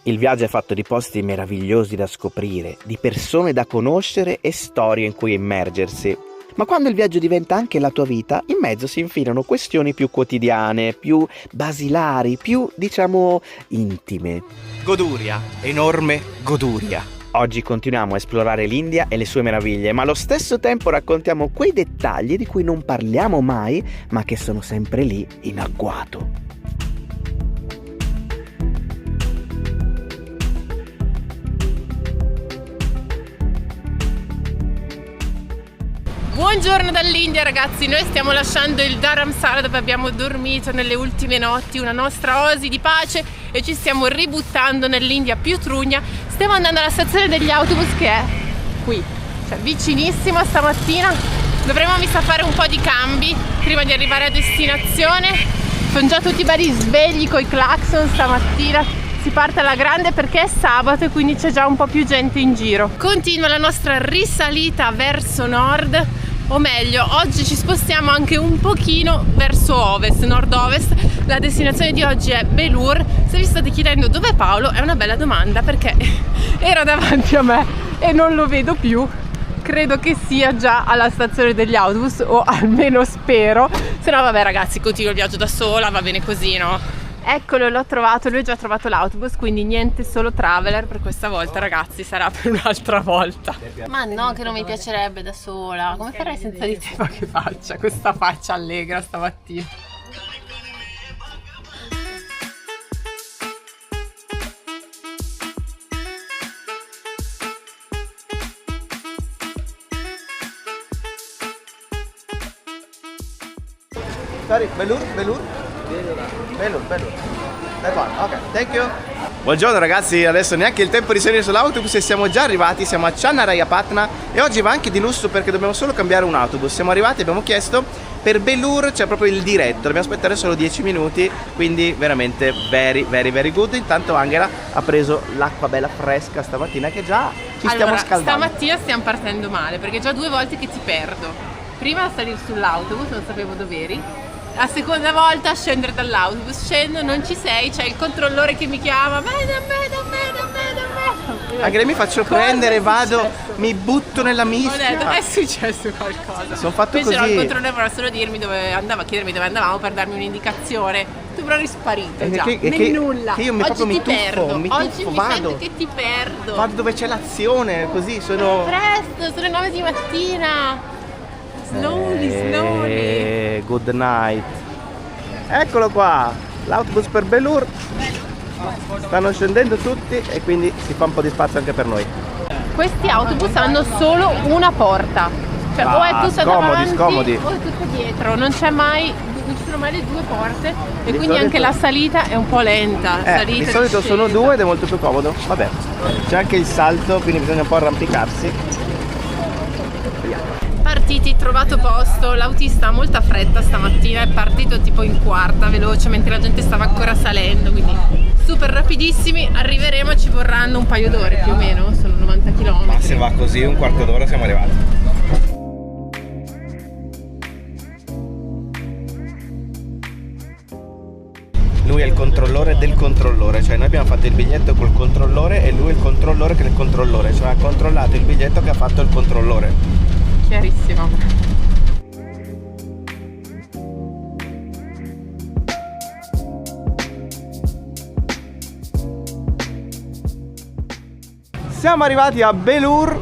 Il viaggio è fatto di posti meravigliosi da scoprire, di persone da conoscere e storie in cui immergersi. Ma quando il viaggio diventa anche la tua vita, in mezzo si infilano questioni più quotidiane, più basilari, più, diciamo, intime. Goduria, enorme goduria. Oggi continuiamo a esplorare l'India e le sue meraviglie, ma allo stesso tempo raccontiamo quei dettagli di cui non parliamo mai, ma che sono sempre lì in agguato. Buongiorno dall'India ragazzi, noi stiamo lasciando il Dharamsala dove abbiamo dormito nelle ultime notti, una nostra oasi di pace, e ci stiamo ributtando nell'India più trugna. Stiamo andando alla stazione degli autobus che è qui, cioè vicinissima. Stamattina dovremmo fare un po' di cambi prima di arrivare a destinazione. Sono già tutti belli svegli coi clacson stamattina. Si parte alla grande perché è sabato e quindi c'è già un po' più gente in giro. Continua la nostra risalita verso nord, o meglio, oggi ci spostiamo anche un pochino verso ovest, nord-ovest. La destinazione di oggi è Belur. Se vi state chiedendo dov'è Paolo, è una bella domanda perché era davanti a me e non lo vedo più. Credo che sia già alla stazione degli autobus, o almeno spero. Se no vabbè ragazzi, continuo il viaggio da sola, va bene così, no? Eccolo, l'ho trovato, lui ha già trovato l'autobus, quindi niente solo traveler per questa volta ragazzi, sarà per un'altra volta. Ma no, che non mi piacerebbe da sola, come farei senza di te? Ma che faccia, questa faccia allegra stamattina. Sorry, Belur. Ok, thank you. Buongiorno ragazzi, adesso neanche il tempo di salire sull'autobus e siamo già arrivati, siamo a Channarayapatna e oggi va anche di lusso perché dobbiamo solo cambiare un autobus. Siamo arrivati, abbiamo chiesto, per Belur c'è proprio il diretto, dobbiamo aspettare solo 10 minuti, quindi veramente very good. Intanto Angela ha preso l'acqua bella fresca stamattina che già ci stiamo scaldando. Stamattina stiamo partendo male perché già 2 volte che ti perdo. Prima a salire sull'autobus, non sapevo dov'eri. La seconda volta a scendere dall'autobus, scendo, non ci sei, c'è il controllore che mi chiama, da me. Anche lei mi faccio prendere, vado, mi butto nella mischia. Ho detto, è successo qualcosa. Sono fatto invece così. No, il controllore voleva solo dirmi dove andava, chiedermi dove andavamo per darmi un'indicazione. Tu però eri sparito già, nulla. Che io oggi mi tuffo, oggi mi vado. sento che ti perdo. Vado dove c'è l'azione, così sono... Presto, sono le 9 di mattina. Slowly. Good night. Eccolo qua, l'autobus per Belur. Stanno scendendo tutti e quindi si fa un po' di spazio anche per noi. Questi autobus hanno solo una porta, cioè o è tutta davanti scomodi. o è tutta dietro, non ci sono mai le 2 porte e quindi anche la salita è un po' lenta. Di solito sono 2 ed è molto più comodo. Vabbè, c'è anche il salto, quindi bisogna un po' arrampicarsi. Partiti, trovato posto, l'autista ha molta fretta stamattina, è partito tipo in quarta veloce mentre la gente stava ancora salendo, quindi super rapidissimi. Arriveremo, ci vorranno un paio d'ore più o meno, sono 90 km. Ma se va così un quarto d'ora siamo arrivati. Lui è il controllore del controllore, cioè noi abbiamo fatto il biglietto col controllore e lui è il controllore che è il controllore, cioè ha controllato il biglietto che ha fatto il controllore. Chiarissimo. Siamo arrivati a Belur.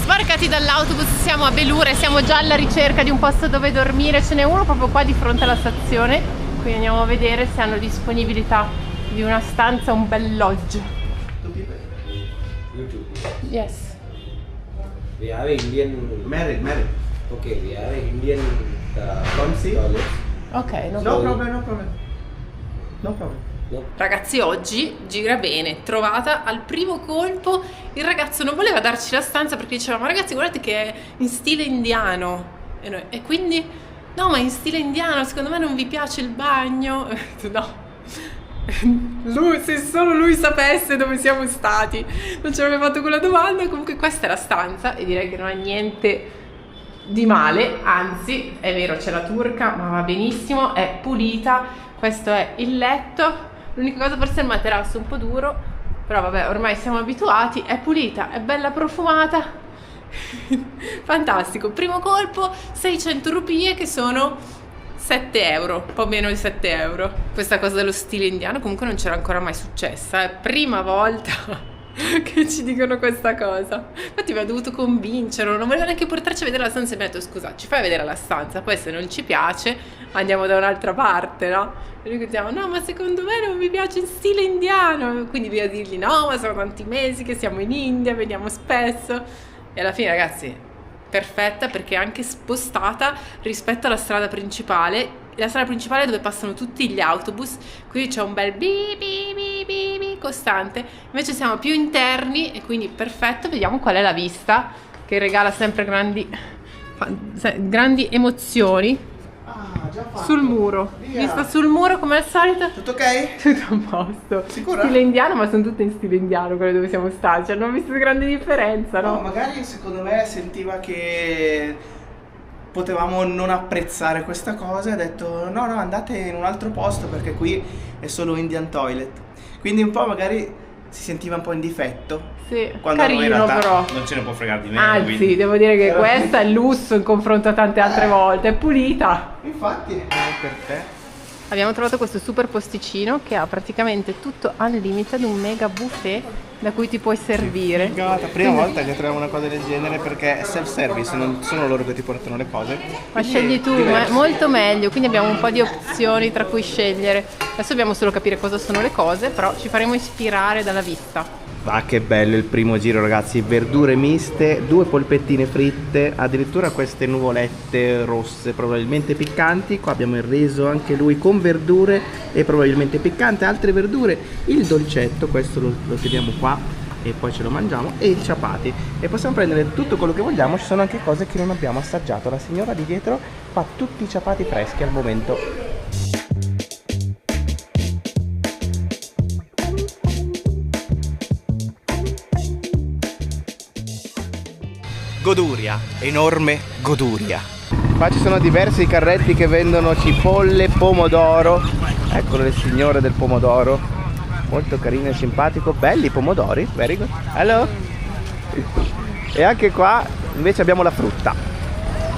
Sbarcati dall'autobus, siamo a Belur e siamo già alla ricerca di un posto dove dormire. Ce n'è uno proprio qua di fronte alla stazione, quindi andiamo a vedere se hanno disponibilità di una stanza, un bel lodge. Yes. We have Indian. Married. Okay, we have Indian Fancy? toilets. Ok, No problem. No. Ragazzi, oggi gira bene, trovata al primo colpo. Il ragazzo non voleva darci la stanza perché diceva: ma ragazzi guardate che è in stile indiano. E quindi no, ma in stile indiano, secondo me non vi piace il bagno. No. Se solo lui sapesse dove siamo stati, non ci avrebbe fatto quella domanda. Comunque questa è la stanza e direi che non ha niente di male, anzi è vero, c'è la turca ma va benissimo, è pulita. Questo è il letto, L'unica cosa forse è il materasso un po' duro, però vabbè, ormai siamo abituati. È pulita, è bella profumata. Fantastico. Primo colpo, 600 rupie, che sono 7 euro, un po' meno di 7 euro. Questa cosa dello stile indiano comunque non c'era ancora mai successa, è prima volta che ci dicono questa cosa. Infatti mi ha dovuto convincere, non voleva neanche portarci a vedere la stanza, e mi ha detto scusa, ci fai vedere la stanza, poi se non ci piace andiamo da un'altra parte, no? E noi diciamo no, ma secondo me non mi piace in stile indiano, quindi devo dirgli no, ma sono tanti mesi che siamo in India, veniamo spesso. E alla fine, ragazzi, perfetta, perché è anche spostata rispetto alla strada principale. La strada principale è dove passano tutti gli autobus, quindi c'è un bel bi bi bi bi bi costante. Invece siamo più interni e quindi perfetto. Vediamo qual è la vista, che regala sempre grandi emozioni. Già fatto. Sul muro, Via. vista sul muro come al solito. Tutto ok? Tutto a posto. Sicura? Stile indiano, ma sono tutte in stile indiano quelle dove siamo stati. Cioè, non ho visto grande differenza, no? No, magari secondo me sentiva che potevamo non apprezzare questa cosa e ha detto no, andate in un altro posto perché qui è solo Indian toilet. Quindi un po' magari si sentiva un po' in difetto. Sì, Quando noi in carino realtà però. non ce ne può fregare di meno. Anzi, quindi. devo dire che Però- questa è lusso in confronto a tante altre volte, è pulita. Infatti, per te. Abbiamo trovato questo super posticino che ha praticamente tutto unlimited, un mega buffet da cui ti puoi servire. Figata, prima volta che troviamo una cosa del genere perché è self-service, non sono loro che ti portano le cose. Ma Quindi scegli è tu, ma è diverso. molto meglio, quindi abbiamo un po' di opzioni tra cui scegliere. Adesso dobbiamo solo capire cosa sono le cose, però ci faremo ispirare dalla vista. Ah, che bello il primo giro, ragazzi. Verdure miste, 2 polpettine fritte, addirittura queste nuvolette rosse probabilmente piccanti. Qua abbiamo il riso, anche lui con verdure e probabilmente piccante, altre verdure, il dolcetto, questo lo teniamo qua e poi ce lo mangiamo, e il ciapati. E possiamo prendere tutto quello che vogliamo. Ci sono anche cose che non abbiamo assaggiato. La signora di dietro fa tutti i ciapati freschi al momento. Goduria, enorme goduria. Qua ci sono diversi carretti che vendono cipolle, pomodoro. Eccolo il signore del pomodoro, molto carino e simpatico. Belli i pomodori, very good. Hello. E anche qua invece abbiamo la frutta.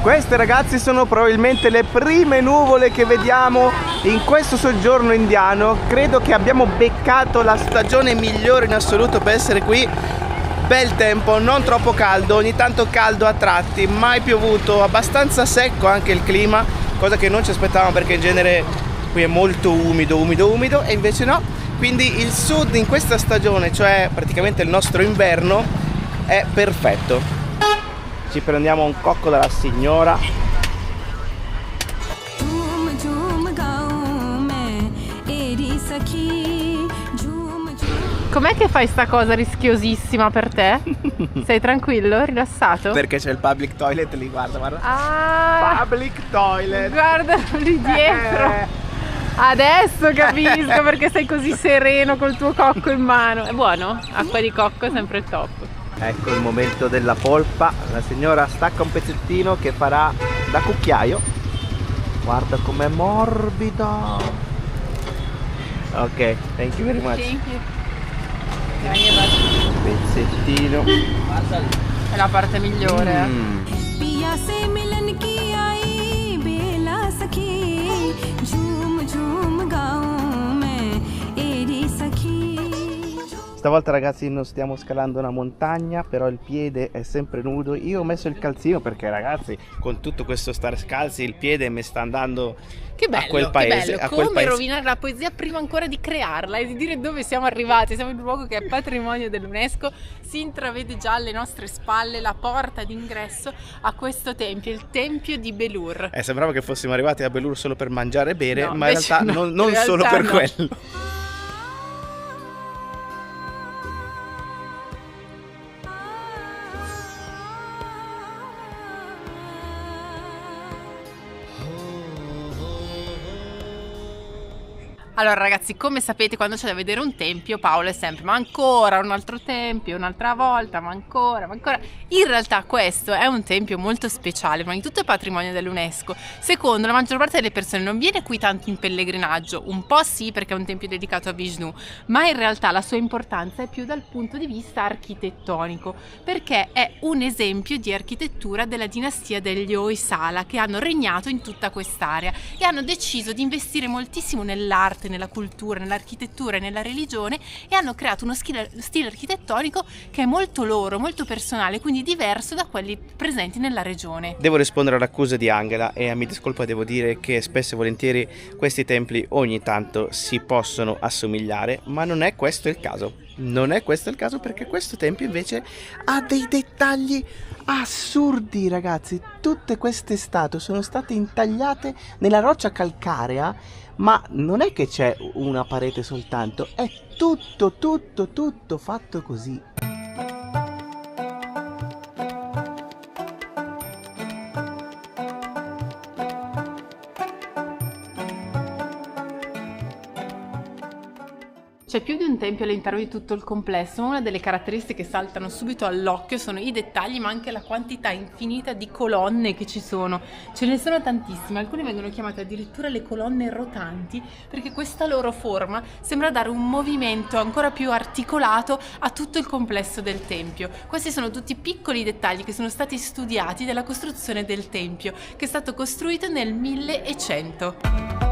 Queste, ragazzi, sono probabilmente le prime nuvole che vediamo in questo soggiorno indiano. Credo che abbiamo beccato la stagione migliore in assoluto per essere qui. Bel tempo, non troppo caldo, ogni tanto caldo a tratti, mai piovuto, abbastanza secco anche il clima, cosa che non ci aspettavamo perché in genere qui è molto umido, e invece no. Quindi il sud in questa stagione, cioè praticamente il nostro inverno, è perfetto. Ci prendiamo un cocco dalla signora. Com'è che fai sta cosa rischiosissima per te? Sei tranquillo, rilassato? Perché c'è il public toilet lì, guarda. Ah, Public toilet. guarda lì dietro. Adesso capisco perché sei così sereno col tuo cocco in mano. È buono? Acqua di cocco è sempre top. Ecco il momento della polpa. La signora stacca un pezzettino che farà da cucchiaio. Guarda com'è morbida. Ok, thank you very much. Thank you. Pezzettino. È la parte migliore. पिया से मिलन की आई बेला सखी झूम झूम गाऊं मैं एरी सखी Stavolta, ragazzi, non stiamo scalando una montagna, però il piede è sempre nudo. Io ho messo il calzino perché, ragazzi, con tutto questo stare scalzi, il piede mi sta andando Che bello, a quel paese. che bello. A quel Come paese. rovinare la poesia prima ancora di crearla e di dire dove siamo arrivati. Siamo in un luogo che è patrimonio dell'UNESCO. Si intravede già alle nostre spalle la porta d'ingresso a questo tempio, il tempio di Belur. Sembrava che fossimo arrivati a Belur solo per mangiare e bere, No, ma in invece realtà no, non in solo realtà per no. quello. Allora ragazzi, come sapete, quando c'è da vedere un tempio, Paolo è sempre ma ancora un altro tempio, un'altra volta, ma ancora. In realtà questo è un tempio molto speciale, prima di tutto è patrimonio dell'UNESCO. Secondo, la maggior parte delle persone non viene qui tanto in pellegrinaggio, un po' sì perché è un tempio dedicato a Vishnu, ma in realtà la sua importanza è più dal punto di vista architettonico, perché è un esempio di architettura della dinastia degli Hoysala, che hanno regnato in tutta quest'area e hanno deciso di investire moltissimo nell'arte, nella cultura, nell'architettura e nella religione, e hanno creato uno stile architettonico che è molto loro, molto personale, quindi diverso da quelli presenti nella regione. Devo rispondere all'accusa di Angela e a mia discolpa devo dire che spesso e volentieri questi templi ogni tanto si possono assomigliare, ma non è questo il caso. Non è questo il caso, perché questo tempio invece ha dei dettagli assurdi, ragazzi. Tutte queste statue sono state intagliate nella roccia calcarea, ma non è che c'è una parete soltanto, è tutto fatto così. C'è più di un tempio all'interno di tutto il complesso, ma una delle caratteristiche che saltano subito all'occhio sono i dettagli, ma anche la quantità infinita di colonne che ci sono. Ce ne sono tantissime, alcune vengono chiamate addirittura le colonne rotanti, perché questa loro forma sembra dare un movimento ancora più articolato a tutto il complesso del tempio. Questi sono tutti piccoli dettagli che sono stati studiati dalla costruzione del tempio, che è stato costruito nel 1100.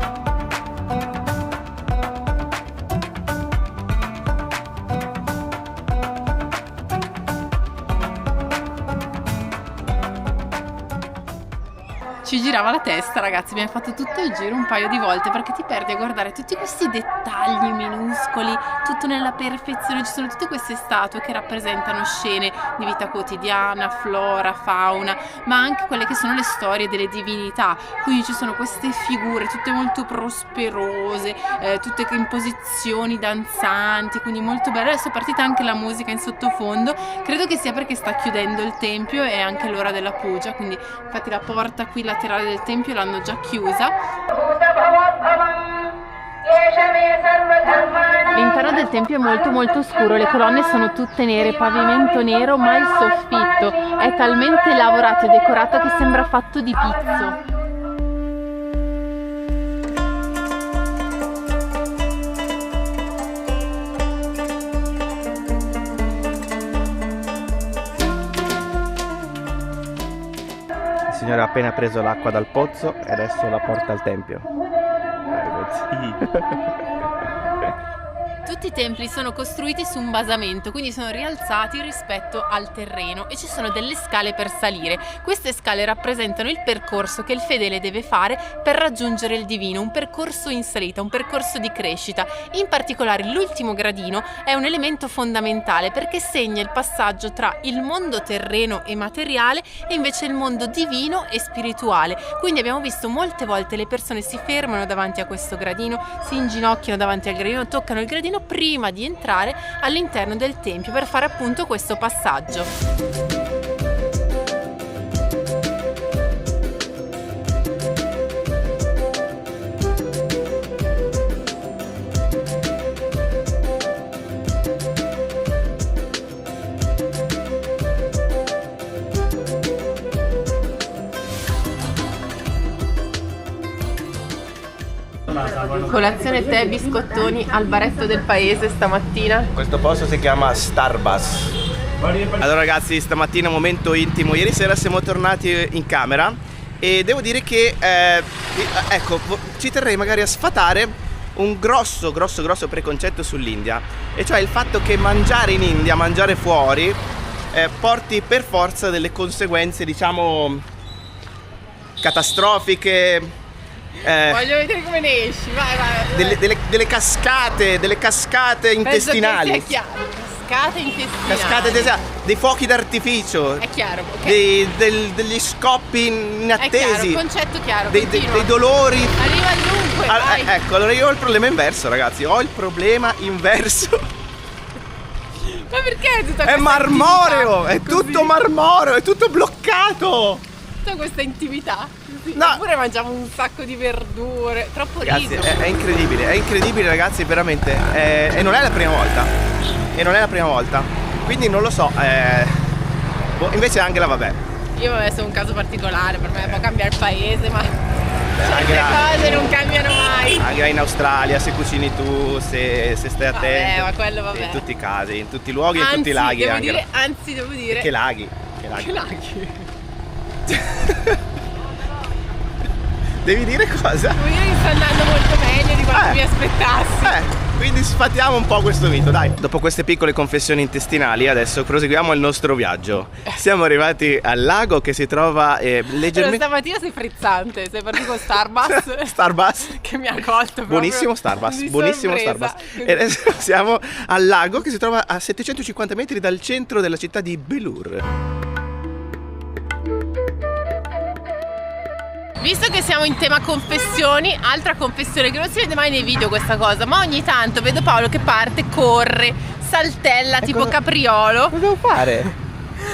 Ci girava la testa, ragazzi, abbiamo fatto tutto il giro un paio di volte, perché ti perdi a guardare tutti questi dettagli minuscoli, tutto nella perfezione. Ci sono tutte queste statue che rappresentano scene di vita quotidiana, flora, fauna, ma anche quelle che sono le storie delle divinità. Quindi ci sono queste figure tutte molto prosperose, tutte in posizioni danzanti, quindi molto belle. Adesso è partita anche la musica in sottofondo, credo che sia perché sta chiudendo il tempio e è anche l'ora della puja, quindi infatti la porta qui laterale del tempio l'hanno già chiusa. L'interno del tempio è molto scuro, le colonne sono tutte nere, pavimento nero, ma il soffitto è talmente lavorato e decorato che sembra fatto di pizzo. Il Signore ha appena preso l'acqua dal pozzo e adesso la porta al tempio. Tutti i templi sono costruiti su un basamento, quindi sono rialzati rispetto al terreno, e ci sono delle scale per salire. Queste scale rappresentano il percorso che il fedele deve fare per raggiungere il divino, un percorso in salita, un percorso di crescita. In particolare l'ultimo gradino è un elemento fondamentale, perché segna il passaggio tra il mondo terreno e materiale e invece il mondo divino e spirituale. Quindi abbiamo visto molte volte le persone si fermano davanti a questo gradino, si inginocchiano davanti al gradino, toccano il gradino prima di entrare all'interno del tempio per fare appunto questo passaggio. Colazione, tè, biscottoni al baretto del paese stamattina. Questo posto si chiama Starbucks. Allora ragazzi, stamattina momento intimo. Ieri sera siamo tornati in camera e devo dire che ecco, ci terrei magari a sfatare un grosso preconcetto sull'India, e cioè il fatto che mangiare in India, mangiare fuori, porti per forza delle conseguenze, diciamo, catastrofiche. Voglio vedere come ne esci, vai. Delle cascate intestinali. Penso che sia chiaro. Cascate intestinali. Dei fuochi d'artificio. È chiaro, okay. Degli scoppi inattesi. È chiaro, concetto chiaro. Dei dolori. Arriva dunque, vai. Ecco, allora io ho il problema inverso, ragazzi. Ho il problema inverso. Ma perché tutta questa È marmoreo, attività è così? tutto marmoreo, è tutto bloccato. tutta questa intimità? Sì, No. Oppure mangiamo un sacco di verdure, troppo Ragazzi, riso. è incredibile ragazzi, veramente. E non è la prima volta. Quindi non lo so. Invece Angela, vabbè. Io vabbè sono un caso particolare, per me può cambiare il paese, ma certe Angela, cose non cambiano mai. Angela in Australia, se cucini tu, se stai attento. Ma quello vabbè. In tutti i casi, in tutti i luoghi, in tutti i laghi. Devo dire. Che laghi? Che laghi? Devi dire cosa? Devo dire che sta andando molto meglio di quanto mi aspettassi. Quindi sfatiamo un po' questo mito, dai. Dopo queste piccole confessioni intestinali, adesso proseguiamo il nostro viaggio. Siamo arrivati al lago che si trova Però leggermente... stamattina sei frizzante, sei partito con Starbucks. Starbucks. Che mi ha colto proprio Buonissimo Starbucks, di buonissimo sorpresa. Starbucks. E adesso siamo al lago che si trova a 750 metri dal centro della città di Belur. Visto che siamo in tema confessioni, altra confessione che non si vede mai nei video questa cosa, ma ogni tanto vedo Paolo che parte, corre, saltella tipo capriolo. Cosa devo fare?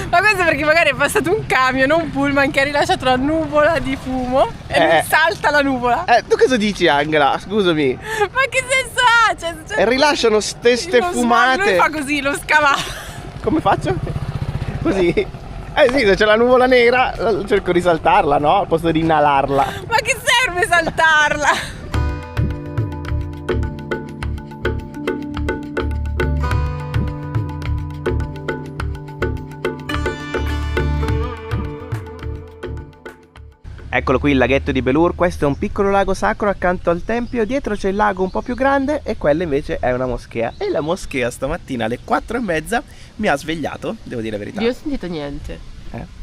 Ma questo perché magari è passato un camion o un pullman che ha rilasciato una nuvola di fumo e lui salta la nuvola. Tu cosa dici, Angela? Scusami. Ma che senso ha? Cioè, Rilasciano ste fumate. Lui fa così, lo scava. Come faccio? Così? Sì, se c'è la nuvola nera cerco di saltarla, no? Al posto di inalarla. Ma che serve saltarla? Eccolo qui il laghetto di Belur, questo è un piccolo lago sacro accanto al tempio, dietro c'è il lago un po' più grande e quella invece è una moschea. E la moschea stamattina alle 4:30 mi ha svegliato, devo dire la verità. Io ho sentito niente.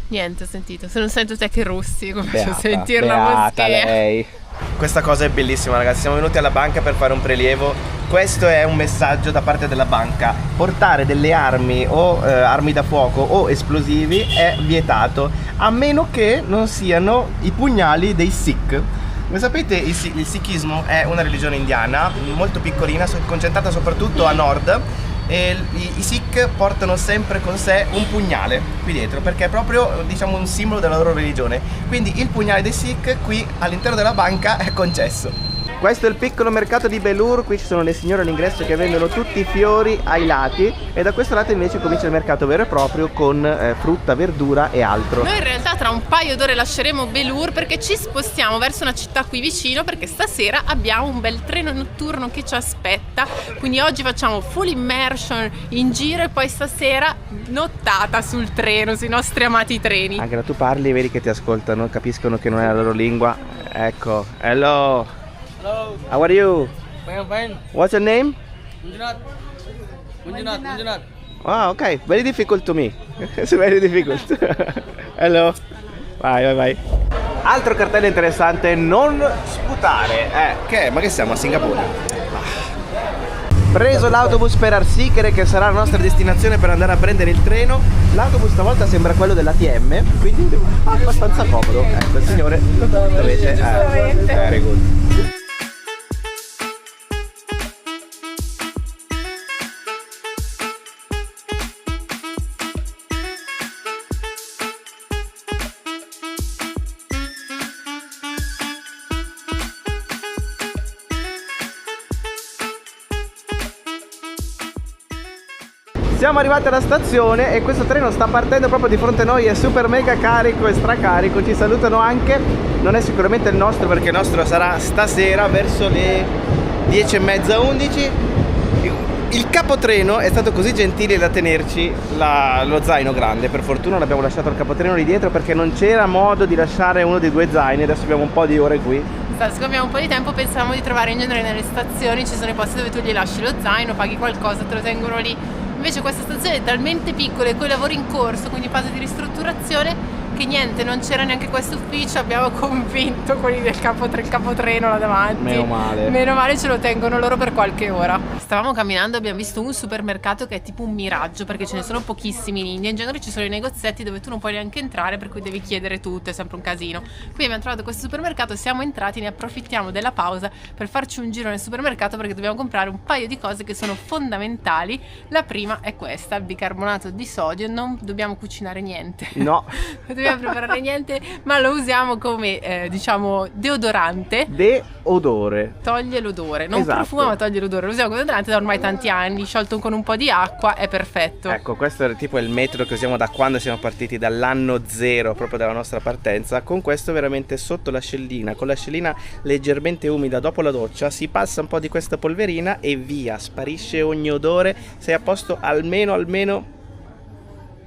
Niente ho sentito, se non sento te che russi, come faccio a Beata, sentire la beata moschea. lei. Questa cosa è bellissima ragazzi, siamo venuti alla banca per fare un prelievo. Questo è un messaggio da parte della banca: portare delle armi o armi da fuoco o esplosivi è vietato, a meno che non siano i pugnali dei Sikh. Come sapete il Sikhismo è una religione indiana molto piccolina, concentrata soprattutto a nord, e i Sikh portano sempre con sé un pugnale qui dietro perché è proprio, diciamo, un simbolo della loro religione. Quindi il pugnale dei Sikh qui all'interno della banca è concesso. Questo è il piccolo mercato di Belur, qui ci sono le signore all'ingresso che vendono tutti i fiori ai lati e da questo lato invece comincia il mercato vero e proprio con frutta, verdura e altro. Noi in realtà tra un paio d'ore lasceremo Belur perché ci spostiamo verso una città qui vicino, perché stasera abbiamo un bel treno notturno che ci aspetta, quindi oggi facciamo full immersion in giro e poi stasera nottata sul treno, sui nostri amati treni. Anche tu parli e vedi che ti ascoltano, capiscono che non è la loro lingua. Ecco, hello. Hello. How are you? Fine, fine. What's your name? Manjunath. Ah, ok. Very difficult to me. It's very difficult. Hello. Vai. Altro cartello interessante: non sputare. Che è? Ma che siamo a Singapore? Preso l'autobus per Arsikere, che sarà la nostra destinazione per andare a prendere il treno. L'autobus stavolta sembra quello dell'ATM, quindi abbastanza comodo. Ecco, il signore invece very good. Siamo arrivati alla stazione e questo treno sta partendo proprio di fronte a noi, è super mega carico e stracarico. Ci salutano anche, non è sicuramente il nostro perché il nostro sarà stasera verso le 10:30, 11. Il capotreno è stato così gentile da tenerci lo zaino grande. Per fortuna non abbiamo lasciato il capotreno lì dietro perché non c'era modo di lasciare uno dei due zaini. Adesso abbiamo un po' di ore qui. Siccome abbiamo un po' di tempo, pensavamo di trovare in genere nelle stazioni, ci sono i posti dove tu gli lasci lo zaino, paghi qualcosa, te lo tengono lì. Invece questa stazione è talmente piccola e con i lavori in corso, quindi fase di ristrutturazione, che niente, non c'era neanche questo ufficio. Abbiamo convinto quelli del capotreno là davanti. Meno male. Meno male, ce lo tengono loro per qualche ora. Stavamo camminando e abbiamo visto un supermercato che è tipo un miraggio, perché ce ne sono pochissimi in India. In genere ci sono i negozietti dove tu non puoi neanche entrare, per cui devi chiedere tutto, è sempre un casino. Qui abbiamo trovato questo supermercato, siamo entrati, ne approfittiamo della pausa per farci un giro nel supermercato perché dobbiamo comprare un paio di cose che sono fondamentali. La prima è questa, il bicarbonato di sodio. Non dobbiamo cucinare niente. No. Dobbiamo a preparare niente, ma lo usiamo come diciamo deodorante. Deodore. Toglie l'odore, non Esatto. profuma ma toglie l'odore. Lo usiamo come deodorante da ormai tanti anni, sciolto con un po' di acqua, è perfetto. Ecco, questo è tipo il metodo che usiamo da quando siamo partiti, dall'anno zero, proprio dalla nostra partenza. Con questo veramente sotto l'ascellina, con l'ascellina leggermente umida dopo la doccia, si passa un po' di questa polverina e via, sparisce ogni odore, sei a posto almeno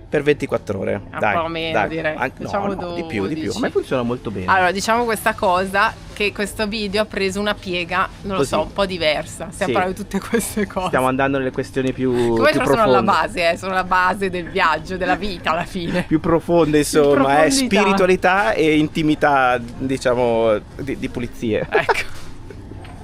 per 24 ore. Un Dai, po' meno, dai. direi. Facciamo di più. A 12. me funziona molto bene. Allora, diciamo questa cosa, che questo video ha preso una piega, non lo Così. so, un po' diversa. Stiamo Sì. parlando di tutte queste cose. Stiamo andando nelle questioni più Come sono profonde. la base, sono la base del viaggio, della vita alla fine. Più profonde, insomma, profondità. spiritualità e intimità, diciamo, di pulizie. Ecco.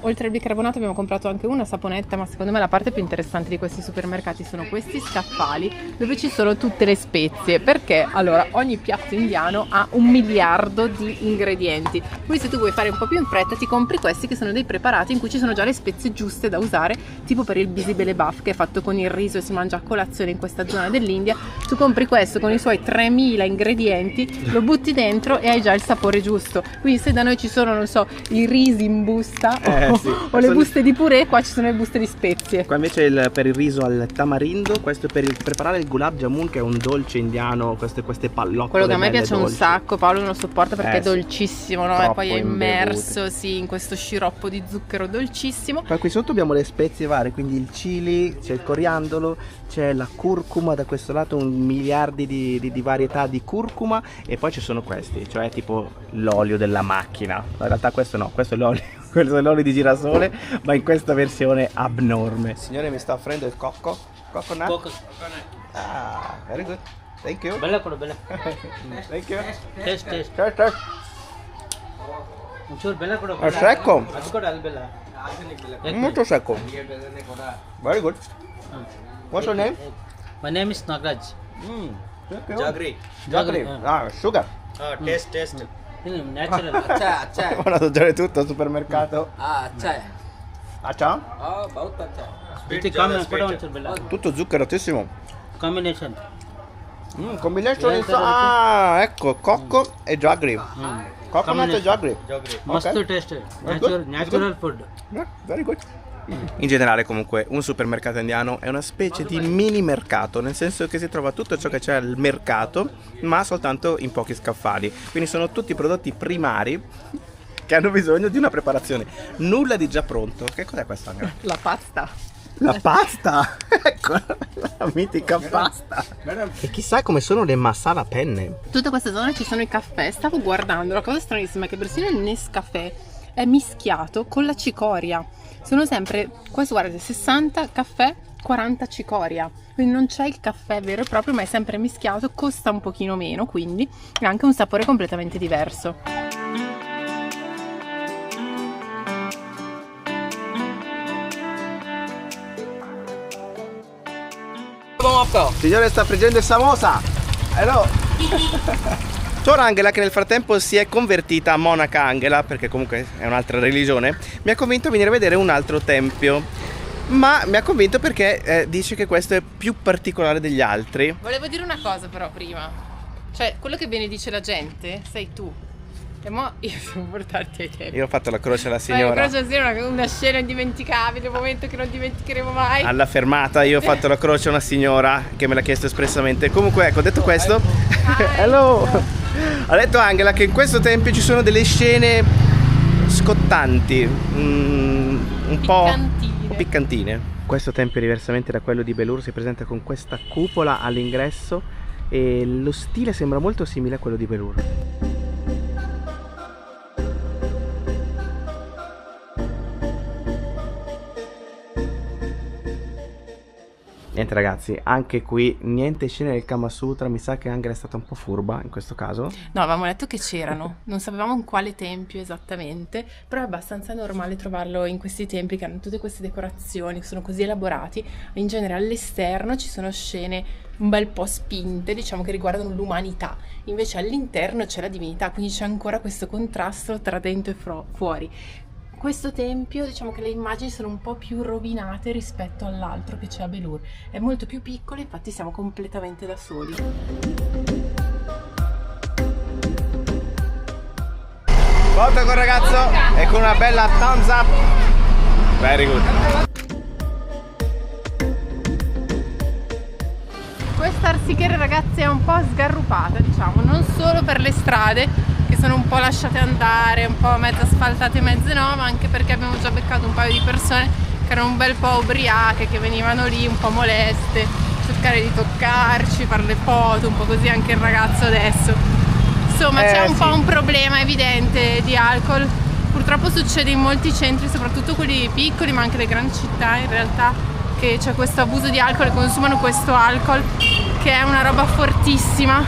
Oltre al bicarbonato abbiamo comprato anche una saponetta, ma secondo me la parte più interessante di questi supermercati sono questi scaffali dove ci sono tutte le spezie, perché allora ogni piatto indiano ha 1 miliardo di ingredienti, quindi se tu vuoi fare un po' più in fretta ti compri questi che sono dei preparati in cui ci sono già le spezie giuste da usare, tipo per il bisibelebaf che è fatto con il riso e si mangia a colazione in questa zona dell'India. Tu compri questo con i suoi 3000 ingredienti, lo butti dentro e hai già il sapore giusto. Quindi se da noi ci sono, non so, i risi in busta Sì. o le buste di purè, qua ci sono le buste di spezie. Qua invece per il riso al tamarindo, questo è per preparare il gulab jamun, che è un dolce indiano, queste pallottole. Quello che a me belle piace un dolci. sacco, Paolo non lo sopporta perché è Sì. dolcissimo, no? E Troppo poi è imbevute. immerso sì, in questo sciroppo di zucchero dolcissimo. Poi qui sotto abbiamo le spezie varie, quindi il chili, c'è il coriandolo, c'è la curcuma, da questo lato un miliardi di varietà di curcuma, e poi ci sono questi, cioè tipo l'olio della macchina. In realtà questo no, questo è l'olio. Questo è l'olio di girasole, ma in questa versione abnorme. Signore, mi sta offrendo il cocco. Coconut? Ah, very good. Thank you. ಬೆಲ್ಲ ಕೊಡು ಬೆಲ್ಲ Thank you. Taste taste Taste. ಒಂಚೂರು ಬೆಲ್ಲ ಕೊಡು È secco. ಅದು ಕೊಡು ಅಲ್ಲಿ ಬೆಲ್ಲ Molto secco. Very good. What's your name? My name is Nagaraj Thank you. Jaggery. Jaggery. Ah, sugar. Taste. Natural अच्छा है। Buon assaggiare tutto al supermercato. अच्छा है। Accia? बहुत अच्छा है। ಜೊತೆ ಕಾಮನ್ ಕೊಡು ಒಂಚೂರು ಬೆಲ್ಲ Tutto zuccherosissimo. Combination Combination Niente is... da Ah, ecco, cocco e jaggery. Coconut e jaggery. ಮಸ್ತ್ taste natural food Yeah, very good. In generale comunque un supermercato indiano è una specie di mini mercato, nel senso che si trova tutto ciò che c'è al mercato, ma soltanto in pochi scaffali. Quindi sono tutti prodotti primari che hanno bisogno di una preparazione. Nulla di già pronto. Che cos'è questo, Angela? La pasta. La pasta! Ecco, la mitica pasta. E chissà come sono le masala penne. Tutta questa zona ci sono i caffè. Stavo guardando, la cosa stranissima è che persino il Nescafè è mischiato con la cicoria. Sono sempre, questo guardate, 60 caffè, 40 cicoria. Quindi non c'è il caffè vero e proprio, ma è sempre mischiato, costa un pochino meno, quindi ha anche un sapore completamente diverso. Signore, sta friggendo il samosa. Hello. Suor Angela, che nel frattempo si è convertita a monaca Angela, perché comunque è un'altra religione, mi ha convinto a venire a vedere un altro tempio. Ma mi ha convinto perché dice che questo è più particolare degli altri. Volevo dire una cosa però prima. Cioè, quello che benedice la gente sei tu. E mo io devo portarti ai tempi. Io ho fatto la croce alla Fai signora. la croce alla signora, una scena indimenticabile, un momento che non dimenticheremo mai. Alla fermata io ho fatto la croce a una signora che me l'ha chiesto espressamente. Comunque ecco, detto questo, hello. Ha detto Angela che in questo tempio ci sono delle scene scottanti, un po' piccantine. Questo tempio, diversamente da quello di Belur, si presenta con questa cupola all'ingresso e lo stile sembra molto simile a quello di Belur. Niente ragazzi, anche qui niente scene del Kama Sutra, mi sa che Angela è stata un po' furba in questo caso. No, avevamo detto che c'erano, non sapevamo in quale tempio esattamente, però è abbastanza normale trovarlo in questi templi che hanno tutte queste decorazioni, che sono così elaborati. In genere all'esterno ci sono scene un bel po' spinte, diciamo, che riguardano l'umanità, invece all'interno c'è la divinità, quindi c'è ancora questo contrasto tra dentro e fuori. Questo tempio, diciamo che le immagini sono un po' più rovinate rispetto all'altro che c'è a Belur. È molto più piccolo, infatti siamo completamente da soli. Foto col ragazzo e con una bella thumbs up. Very good. Questa Arsichera, ragazzi, è un po' sgarrupata, diciamo, non solo per le strade che sono un po' lasciate andare, un po' mezze asfaltate e mezze no, ma anche perché abbiamo già beccato un paio di persone che erano un bel po' ubriache, che venivano lì un po' moleste, cercare di toccarci, fare le foto, un po' così anche il ragazzo adesso. Insomma, c'è un po' un problema evidente di alcol. Purtroppo succede in molti centri, soprattutto quelli piccoli, ma anche le grandi città in realtà, che c'è questo abuso di alcol e consumano questo alcol che è una roba fortissima,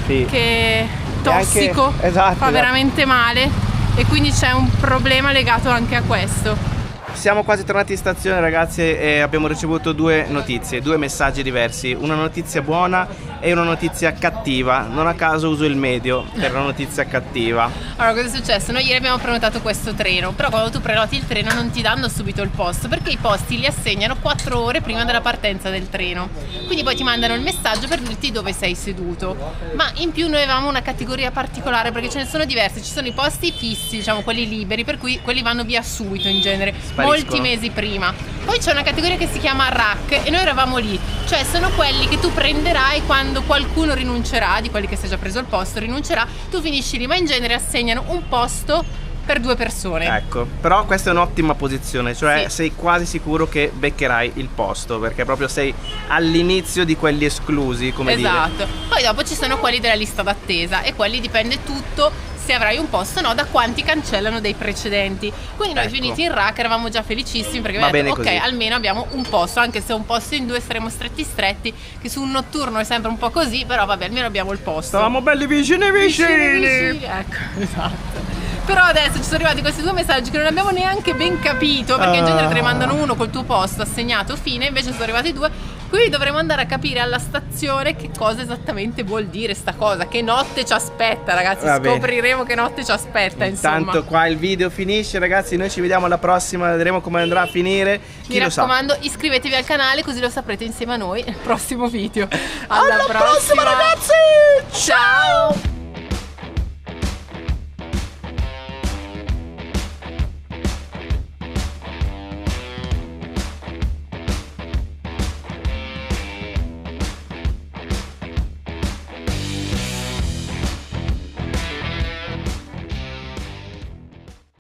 Sì. che è tossico, anche, esatto, fa veramente male, e quindi c'è un problema legato anche a questo. Siamo quasi tornati in stazione, ragazzi, e abbiamo ricevuto due notizie, due messaggi diversi. Una notizia buona e una notizia cattiva. Non a caso uso il medio per la notizia cattiva. Allora, cosa è successo? Noi ieri abbiamo prenotato questo treno, però quando tu prenoti il treno non ti danno subito il posto, perché i posti li assegnano 4 ore prima della partenza del treno. Quindi poi ti mandano il messaggio per dirti dove sei seduto. Ma in più noi avevamo una categoria particolare, perché ce ne sono diverse. Ci sono i posti fissi, diciamo quelli liberi, per cui quelli vanno via subito in genere, molti mesi prima. Poi c'è una categoria che si chiama rack e noi eravamo lì, cioè sono quelli che tu prenderai quando qualcuno rinuncerà, di quelli che si è già preso il posto rinuncerà, tu finisci lì, ma in genere assegnano un posto per 2 persone. Ecco, però questa è un'ottima posizione, cioè Sì. sei quasi sicuro che beccherai il posto, perché proprio sei all'inizio di quelli esclusi, come dire. Esatto. Poi dopo ci sono quelli della lista d'attesa e quelli dipende tutto se avrai un posto o no da quanti cancellano dei precedenti. Quindi noi Ecco. finiti in rack eravamo già felicissimi perché Va abbiamo detto bene ok, così. almeno abbiamo un posto, anche se un posto in 2 saremo stretti, che su un notturno è sempre un po' così, però vabbè, almeno abbiamo il posto. Stavamo belli vicini vicini. Ecco, esatto. Però adesso ci sono arrivati questi 2 messaggi che non abbiamo neanche ben capito, perché in genere te ne mandano uno col tuo posto assegnato, fine, invece sono arrivati 2. Quindi dovremo andare a capire alla stazione che cosa esattamente vuol dire sta cosa, che notte ci aspetta, ragazzi. Va bene. Scopriremo che notte ci aspetta, insomma. Intanto qua il video finisce, ragazzi, noi ci vediamo alla prossima, vedremo come andrà a finire. Chi Mi lo sa? raccomando, iscrivetevi al canale così lo saprete insieme a noi nel prossimo video. Alla prossima, ragazzi!